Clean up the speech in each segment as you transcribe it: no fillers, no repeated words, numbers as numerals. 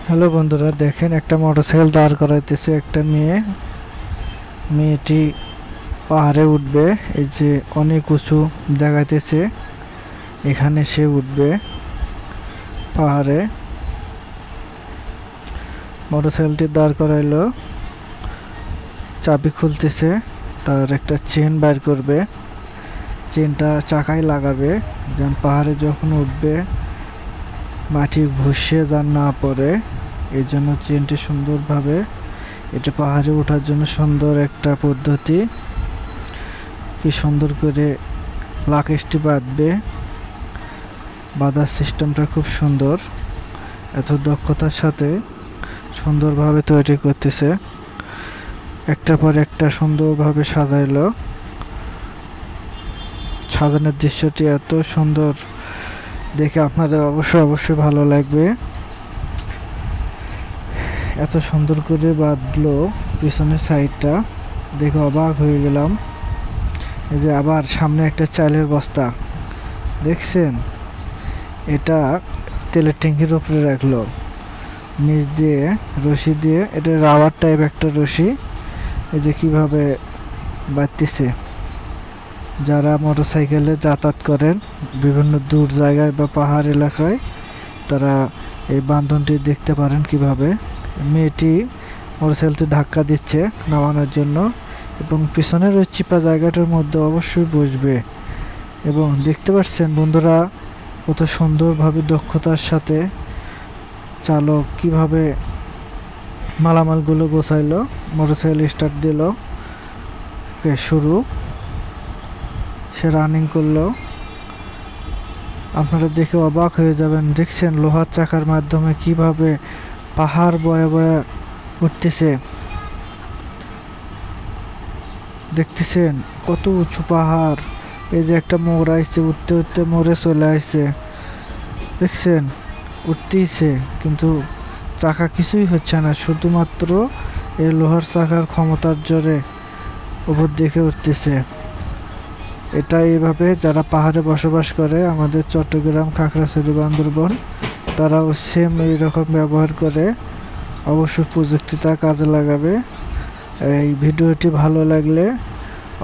Hello বন্ধুরা, দেখেন একটা মোটরসাইকেল দাঁড় করাইতেছে একটা মেয়েটি পাহাড়ে উঠবে। এই যে অনেক উঁচু দেখাইতেছে, এখানে সে উঠবে পাহাড়ে। মোটরসাইকেলটি দাঁড় করাইলো, চাবি খুলতেছে, তার একটা চেন বাইর করবে, চেনটা চাকায় লাগাবে যেন পাহাড়ে যখন উঠবে মাটি ঘষে যেন না পড়ে। এই জন্য চেনটি সুন্দরভাবে, এটা পাহাড়ে ওঠার জন্য সুন্দর একটা পদ্ধতি। কি সুন্দর করে লাকেশটি বাঁধবে, বাঁধার সিস্টেমটা খুব সুন্দর, এত দক্ষতার সাথে সুন্দরভাবে তৈরি করতেছে। একটার পর একটা সুন্দরভাবে সাজাইলো। সাজানোর দৃশ্যটি এত সুন্দর দেখে আপনাদের অবশ্যই ভালো লাগবে। এত সুন্দর করে বাঁধলো পিছনের সাইডটা, দেখে অবাক হয়ে গেলাম। এই যে আবার সামনে একটা চালের বস্তা দেখছেন, এটা তেলের ট্যাঙ্কির উপরে রাখলো, নিচ দিয়ে রশি দিয়ে, এটা রাবার টাইপ একটা রশি। এই যে কিভাবে বাঁধতেছে। যারা মোটরসাইকেলে যাতায়াত করেন বিভিন্ন দূর জায়গায় বা পাহাড় এলাকায়, তারা এই বান্ধনটি দেখতে পারেন কিভাবে। মেয়েটি মোটরসাইকেলটি ধাক্কা দিচ্ছে নামানোর জন্য, এবং পিছনের ওই চিপা জায়গাটার মধ্যে অবশ্যই বসবে। এবং দেখতে পাচ্ছেন বন্ধুরা, কত সুন্দরভাবে দক্ষতার সাথে চালক কিভাবে মালামালগুলো গোছাইলো। মোটরসাইকেল স্টার্ট দিল, শুরু, সে রানিং করলো। আপনারা দেখে অবাক হয়ে যাবেন। দেখছেন লোহার চাকার মাধ্যমে কিভাবে পাহাড় বয়ে বয়ে উঠতেছে। দেখতেছেন কত উঁচু পাহাড়। এই যে একটা মোড় আইছে, উঠতে উঠতে মোড়ে চলে আসছে। দেখছেন উঠতেইছে, কিন্তু চাকা কিছুই হচ্ছে না, শুধুমাত্র এই লোহার চাকার ক্ষমতার জোরে উপর দিকে উঠতেছে। এটা এইভাবে যারা পাহাড়ে বসবাস করে, আমাদের চট্টগ্রাম, খাগড়াছড়ি, বান্দরবন, তারাও সেম এইরকম ব্যবহার করে। অবশ্যই প্রযুক্তিটা কাজে লাগাবে। এই ভিডিওটি ভালো লাগলে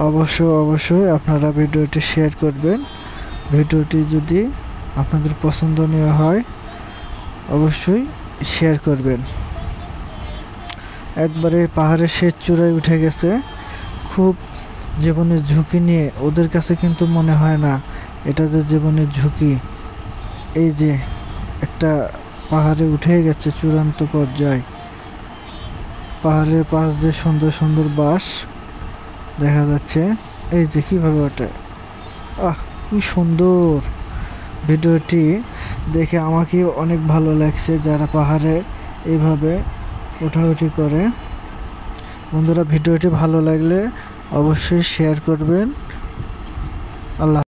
অবশ্যই আপনারা ভিডিওটি শেয়ার করবেন। ভিডিওটি যদি আপনাদের পছন্দনীয় হয় অবশ্যই শেয়ার করবেন। একবারে পাহাড়ের শেষ চূড়ায় উঠে গেছে, খুব জীবনের ঝুঁকি নিয়ে। ওদের কাছে কিন্তু মনে হয় না এটা যে জীবনের ঝুঁকি। এই যে একটা পাহাড়ে উঠে গেছে চূড়ান্ত পর্যায়ে, পাহাড়ের পাশ দিয়ে সুন্দর সুন্দর বাঁশ দেখা যাচ্ছে। এই যে কিভাবে ওঠে, কি সুন্দর। ভিডিওটি দেখে আমাকে অনেক ভালো লাগছে, যারা পাহাড়ে এইভাবে ওঠাউঠি করে। বন্ধুরা, ভিডিওটি ভালো লাগলে অবশ্যই শেয়ার করবেন। আল্লাহ।